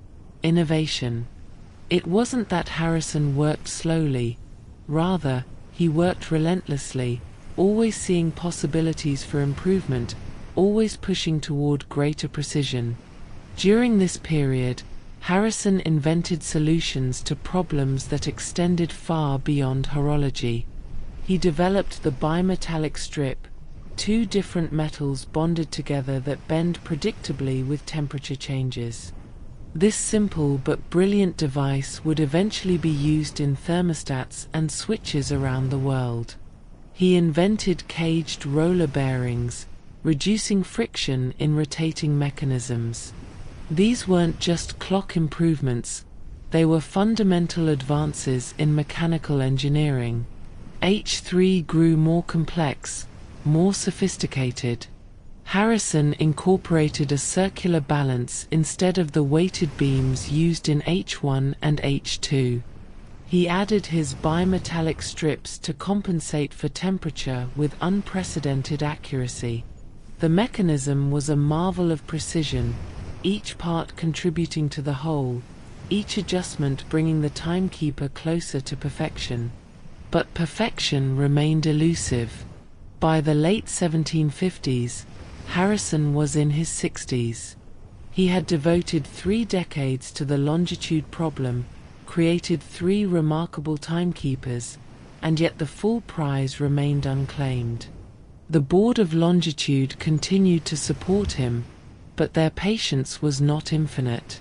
innovation. It wasn't that Harrison worked slowly. Rather, he worked relentlessly, always seeing possibilities for improvement, always pushing toward greater precision. During this period, Harrison invented solutions to problems that extended far beyond horology. He developed the bimetallic strip, two different metals bonded together that bend predictably with temperature changes. This simple but brilliant device would eventually be used in thermostats and switches around the world. He invented caged roller bearings, reducing friction in rotating mechanisms. These weren't just clock improvements, they were fundamental advances in mechanical engineering. H3 grew more complex, more sophisticated. Harrison incorporated a circular balance instead of the weighted beams used in H1 and H2. He added his bimetallic strips to compensate for temperature with unprecedented accuracy. The mechanism was a marvel of precision, each part contributing to the whole, each adjustment bringing the timekeeper closer to perfection. But perfection remained elusive. By the late 1750s, Harrison was in his 60s. He had devoted 3 decades to the longitude problem, created 3 remarkable timekeepers, and yet the full prize remained unclaimed. The board of Longitude continued to support him, but their patience was not infinite.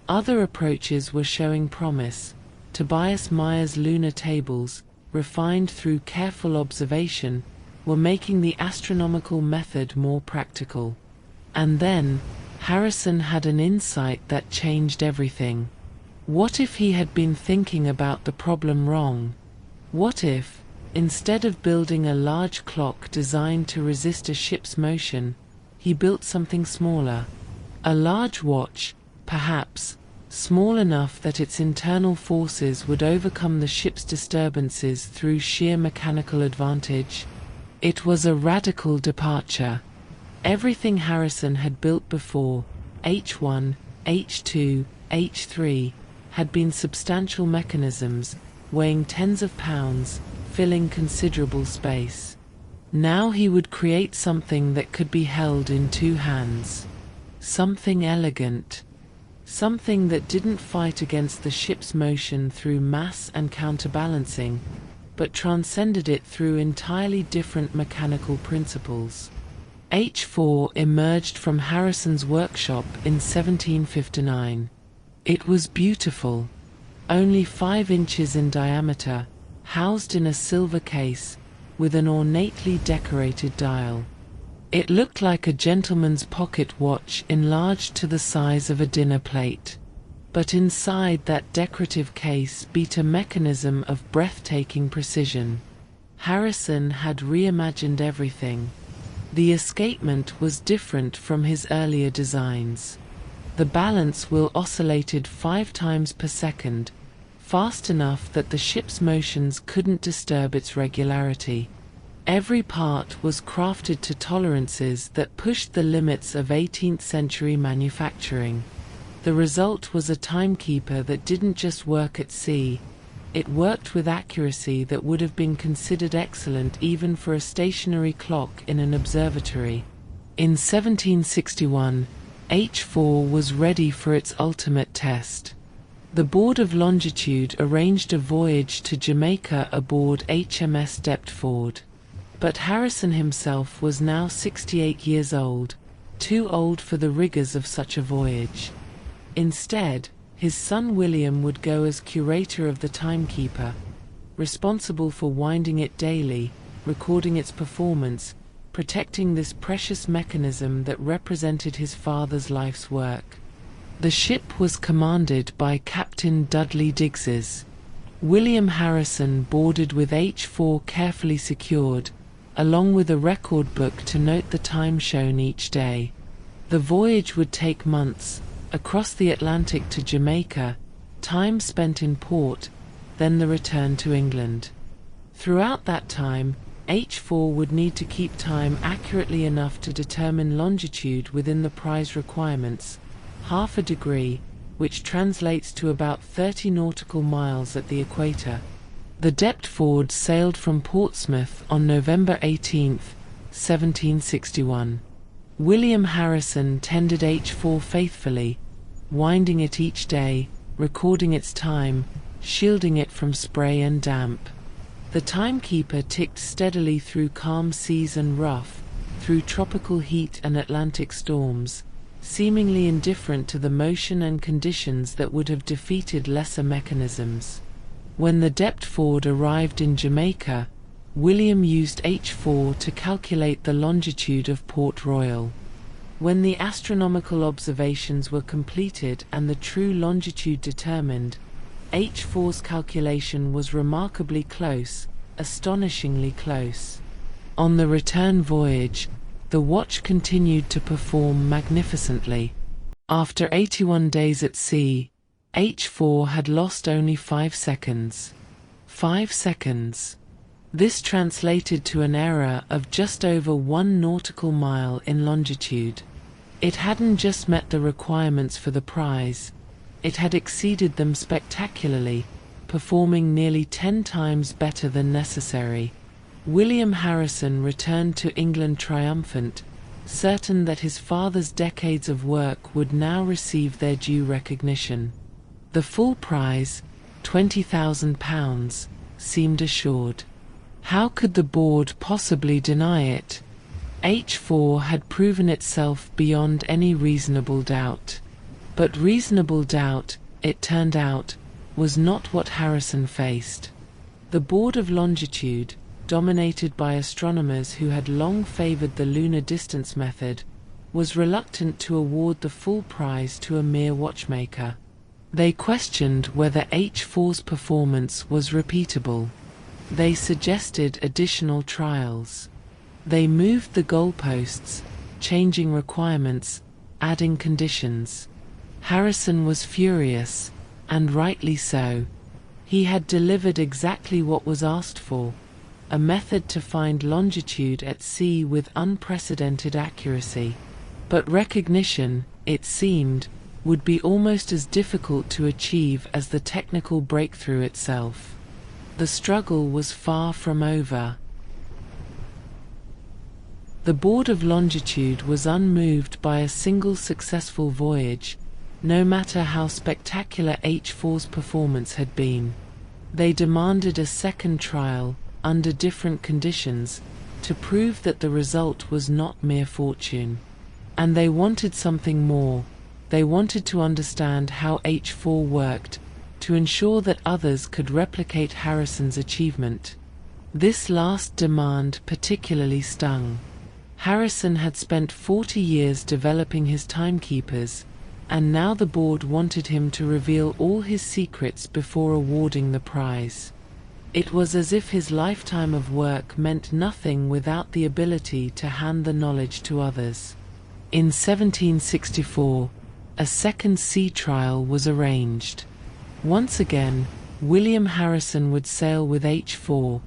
Other approaches were showing promise. Tobias Meyer's lunar tables, refined through careful observation, were making the astronomical method more practical. And then, Harrison had an insight that changed everything. What if he had been thinking about the problem wrong? What if, instead of building a large clock designed to resist a ship's motion, he built something smaller? A large watch, perhaps, small enough that its internal forces would overcome the ship's disturbances through sheer mechanical advantage? It was a radical departure. Everything Harrison had built before, H1, H2, H3, had been substantial mechanisms, weighing tens of pounds, filling considerable space. Now he would create something that could be held in 2 hands. Something elegant. Something that didn't fight against the ship's motion through mass and counterbalancing, but transcended it through entirely different mechanical principles. H4 emerged from Harrison's workshop in 1759. It was beautiful. Only 5 inches in diameter, housed in a silver case, with an ornately decorated dial. It looked like a gentleman's pocket watch enlarged to the size of a dinner plate. But inside that decorative case beat a mechanism of breathtaking precision. Harrison had reimagined everything. The escapement was different from his earlier designs. The balance wheel oscillated 5 times per second, fast enough that the ship's motions couldn't disturb its regularity. Every part was crafted to tolerances that pushed the limits of 18th century manufacturing. The result was a timekeeper that didn't just work at sea, it worked with accuracy that would have been considered excellent even for a stationary clock in an observatory. In 1761, H4 was ready for its ultimate test. The Board of Longitude arranged a voyage to Jamaica aboard HMS Deptford. But Harrison himself was now 68 years old, too old for the rigors of such a voyage. Instead, his son William would go as curator of the timekeeper, responsible for winding it daily, recording its performance, protecting this precious mechanism that represented his father's life's work. The ship was commanded by Captain Dudley Digges. William Harrison boarded with H4 carefully secured, along with a record book to note the time shown each day. The voyage would take months, across the Atlantic to Jamaica, time spent in port, then the return to England. Throughout that time, H4 would need to keep time accurately enough to determine longitude within the prize requirements, half a degree, which translates to about 30 nautical miles at the equator. The Deptford sailed from Portsmouth on November 18, 1761. William Harrison tended H4 faithfully, winding it each day, recording its time, shielding it from spray and damp. The timekeeper ticked steadily through calm seas and rough, through tropical heat and Atlantic storms, seemingly indifferent to the motion and conditions that would have defeated lesser mechanisms. When the Deptford arrived in Jamaica, William used H4 to calculate the longitude of Port Royal. When the astronomical observations were completed and the true longitude determined, H4's calculation was remarkably close, astonishingly close. On the return voyage, the watch continued to perform magnificently. After 81 days at sea, H4 had lost only 5 seconds. 5 seconds. This translated to an error of just over 1 nautical mile in longitude. It hadn't just met the requirements for the prize, it had exceeded them spectacularly, performing nearly 10 times better than necessary. William Harrison returned to England triumphant, certain that his father's decades of work would now receive their due recognition. The full prize, £20,000, seemed assured. How could the board possibly deny it? H4 had proven itself beyond any reasonable doubt. But reasonable doubt, it turned out, was not what Harrison faced. The Board of Longitude, dominated by astronomers who had long favored the lunar distance method, was reluctant to award the full prize to a mere watchmaker. They questioned whether H4's performance was repeatable. They suggested additional trials. They moved the goalposts, changing requirements, adding conditions. Harrison was furious, and rightly so. He had delivered exactly what was asked for, a method to find longitude at sea with unprecedented accuracy. But recognition, it seemed, would be almost as difficult to achieve as the technical breakthrough itself. The struggle was far from over. The Board of Longitude was unmoved by a single successful voyage, no matter how spectacular H4's performance had been. They demanded a second trial, under different conditions, to prove that the result was not mere fortune. And they wanted something more. They wanted to understand how H4 worked, to ensure that others could replicate Harrison's achievement. This last demand particularly stung. Harrison had spent 40 years developing his timekeepers, and now the board wanted him to reveal all his secrets before awarding the prize. It was as if his lifetime of work meant nothing without the ability to hand the knowledge to others. In 1764, a second sea trial was arranged. Once again, William Harrison would sail with H4,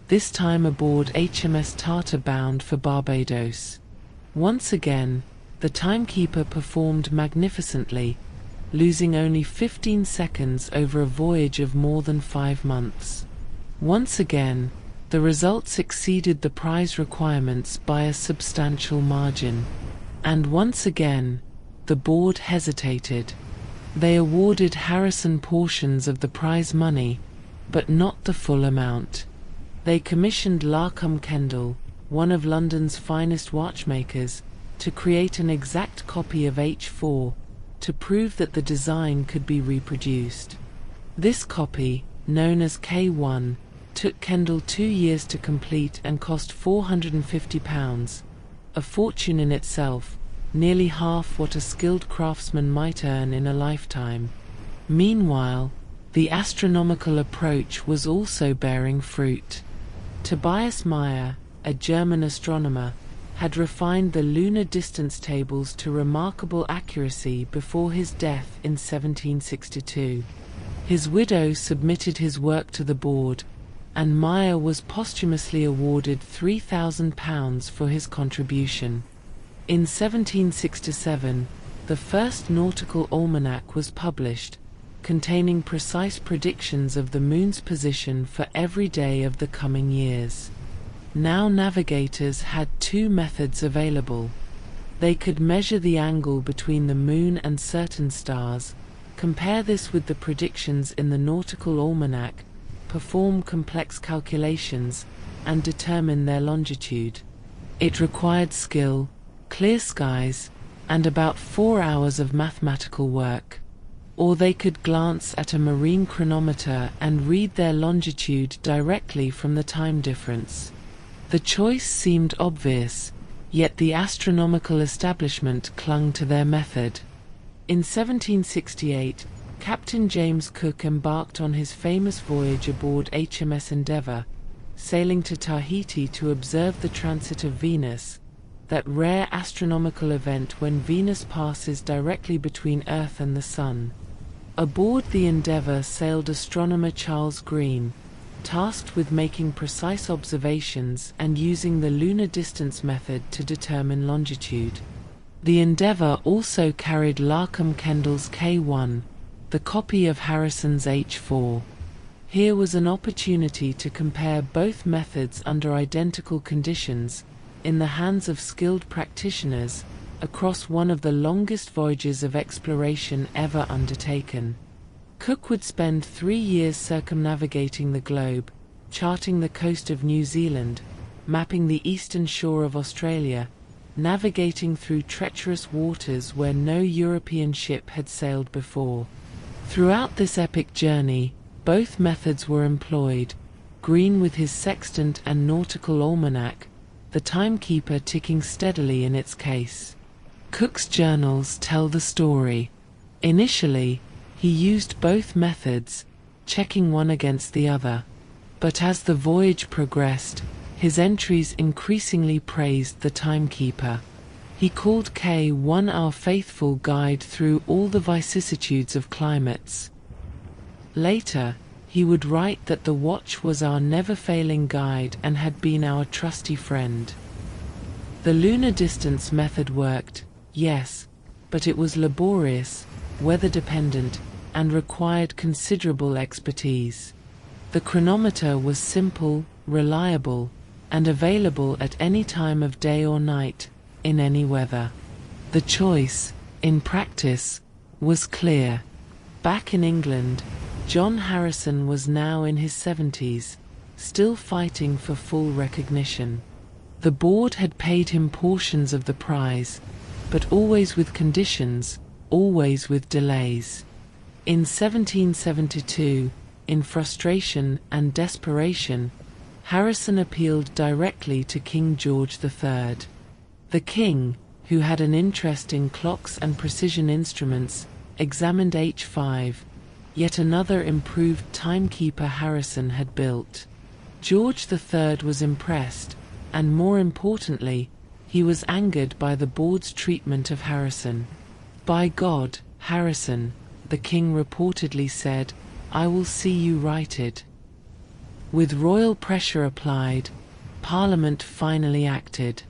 this time aboard HMS Tartar bound for Barbados. Once again, the timekeeper performed magnificently, losing only 15 seconds over a voyage of more than 5 months. Once again, the results exceeded the prize requirements by a substantial margin. And once again, the board hesitated. They awarded Harrison portions of the prize money, but not the full amount. They commissioned Larcom Kendall, one of London's finest watchmakers, to create an exact copy of H4, to prove that the design could be reproduced. This copy, known as K1, took Kendall 2 years to complete and cost £450, a fortune in itself, nearly half what a skilled craftsman might earn in a lifetime. Meanwhile, the astronomical approach was also bearing fruit. Tobias Meyer, a German astronomer, had refined the lunar distance tables to remarkable accuracy before his death in 1762. His widow submitted his work to the board, and Meyer was posthumously awarded £3,000 for his contribution. In 1767, the first nautical almanac was published, containing precise predictions of the moon's position for every day of the coming years. Now navigators had two methods available. They could measure the angle between the moon and certain stars, compare this with the predictions in the nautical almanac, perform complex calculations, and determine their longitude. It required skill, clear skies, and about 4 hours of mathematical work. Or they could glance at a marine chronometer and read their longitude directly from the time difference. The choice seemed obvious, yet the astronomical establishment clung to their method. In 1768, Captain James Cook embarked on his famous voyage aboard HMS Endeavour, sailing to Tahiti to observe the transit of Venus, that rare astronomical event when Venus passes directly between Earth and the Sun. Aboard the Endeavour sailed astronomer Charles Green, tasked with making precise observations and using the lunar distance method to determine longitude. The Endeavour also carried Larkham Kendall's K1, the copy of Harrison's H4. Here was an opportunity to compare both methods under identical conditions, in the hands of skilled practitioners, across one of the longest voyages of exploration ever undertaken. Cook would spend 3 years circumnavigating the globe, charting the coast of New Zealand, mapping the eastern shore of Australia, navigating through treacherous waters where no European ship had sailed before. Throughout this epic journey, both methods were employed, Green with his sextant and nautical almanac, the timekeeper ticking steadily in its case. Cook's journals tell the story. Initially, he used both methods, checking one against the other. But as the voyage progressed, his entries increasingly praised the timekeeper. He called K1 our faithful guide through all the vicissitudes of climates. Later, he would write that the watch was our never-failing guide and had been our trusty friend. The lunar distance method worked, yes, but it was laborious, weather-dependent, and required considerable expertise. The chronometer was simple, reliable, and available at any time of day or night, in any weather. The choice, in practice, was clear. Back in England, John Harrison was now in his 70s, still fighting for full recognition. The board had paid him portions of the prize, but always with conditions, always with delays. In 1772, in frustration and desperation, Harrison appealed directly to King George III. The king, who had an interest in clocks and precision instruments, examined H5, yet another improved timekeeper Harrison had built. George III was impressed, and more importantly, he was angered by the board's treatment of Harrison. "By God, Harrison," the king reportedly said, "I will see you righted." With royal pressure applied, Parliament finally acted.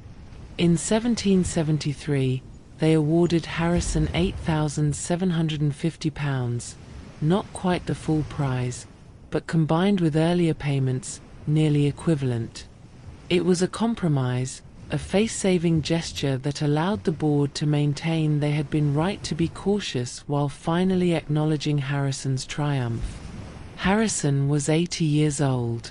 In 1773, they awarded Harrison £8,750, not quite the full prize, but combined with earlier payments, nearly equivalent. It was a compromise, a face-saving gesture that allowed the board to maintain they had been right to be cautious while finally acknowledging Harrison's triumph. Harrison was 80 years old.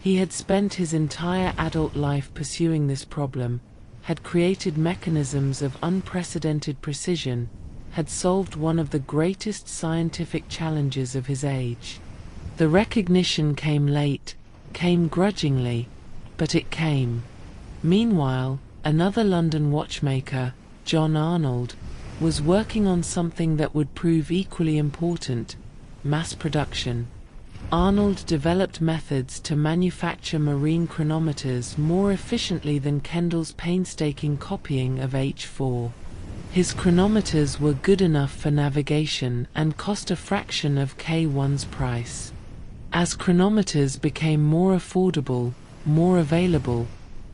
He had spent his entire adult life pursuing this problem, had created mechanisms of unprecedented precision, had solved one of the greatest scientific challenges of his age. The recognition came late, came grudgingly, but it came. Meanwhile, another London watchmaker, John Arnold, was working on something that would prove equally important: mass production. Arnold developed methods to manufacture marine chronometers more efficiently than Kendall's painstaking copying of H4. His chronometers were good enough for navigation and cost a fraction of K1's price. As chronometers became more affordable, more available,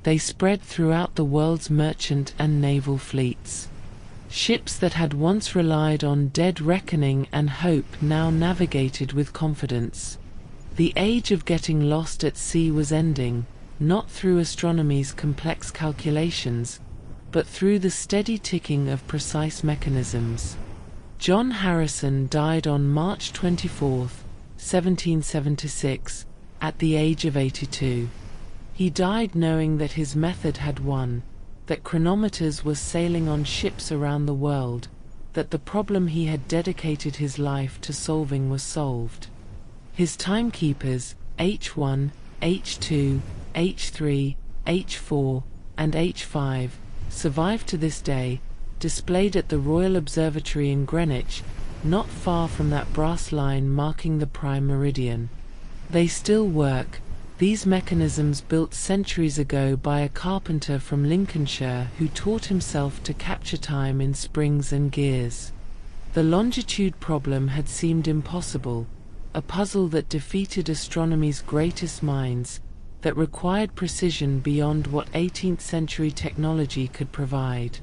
they spread throughout the world's merchant and naval fleets. Ships that had once relied on dead reckoning and hope now navigated with confidence. The age of getting lost at sea was ending, not through astronomy's complex calculations, but through the steady ticking of precise mechanisms. John Harrison died on March 24, 1776, at the age of 82. He died knowing that his method had won, that chronometers were sailing on ships around the world, that the problem he had dedicated his life to solving was solved. His timekeepers, H1, H2, H3, H4, and H5, survive to this day, displayed at the Royal Observatory in Greenwich, not far from that brass line marking the prime meridian. They still work, these mechanisms built centuries ago by a carpenter from Lincolnshire who taught himself to capture time in springs and gears. The longitude problem had seemed impossible, a puzzle that defeated astronomy's greatest minds, that required precision beyond what 18th century technology could provide.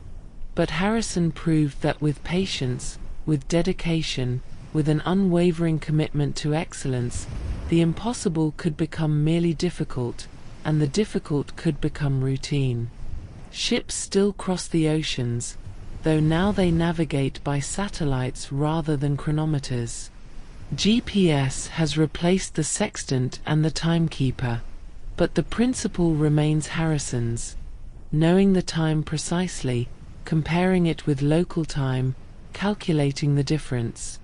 But Harrison proved that with patience, with dedication, with an unwavering commitment to excellence, the impossible could become merely difficult, and the difficult could become routine. Ships still cross the oceans, though now they navigate by satellites rather than chronometers. GPS has replaced the sextant and the timekeeper, but the principle remains Harrison's: knowing the time precisely, comparing it with local time, calculating the difference.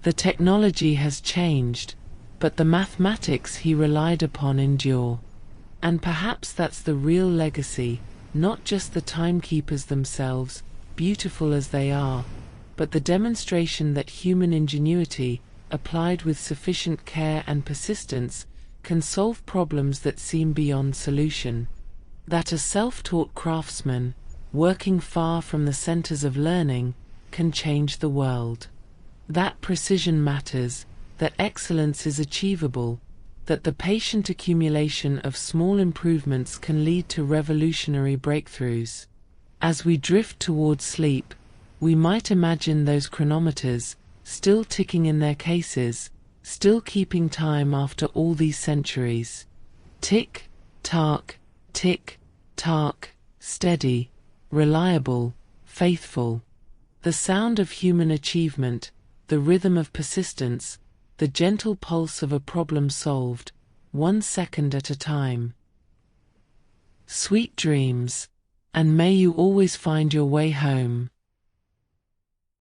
The technology has changed, but the mathematics he relied upon endure. And perhaps that's the real legacy, not just the timekeepers themselves, beautiful as they are, but the demonstration that human ingenuity, applied with sufficient care and persistence, can solve problems that seem beyond solution. That a self-taught craftsman, working far from the centers of learning, can change the world. That precision matters, that excellence is achievable, that the patient accumulation of small improvements can lead to revolutionary breakthroughs. As we drift towards sleep, we might imagine those chronometers, still ticking in their cases, still keeping time after all these centuries. Tick, tock, steady, reliable, faithful. The sound of human achievement, the rhythm of persistence, the gentle pulse of a problem solved, 1 second at a time. Sweet dreams, and may you always find your way home.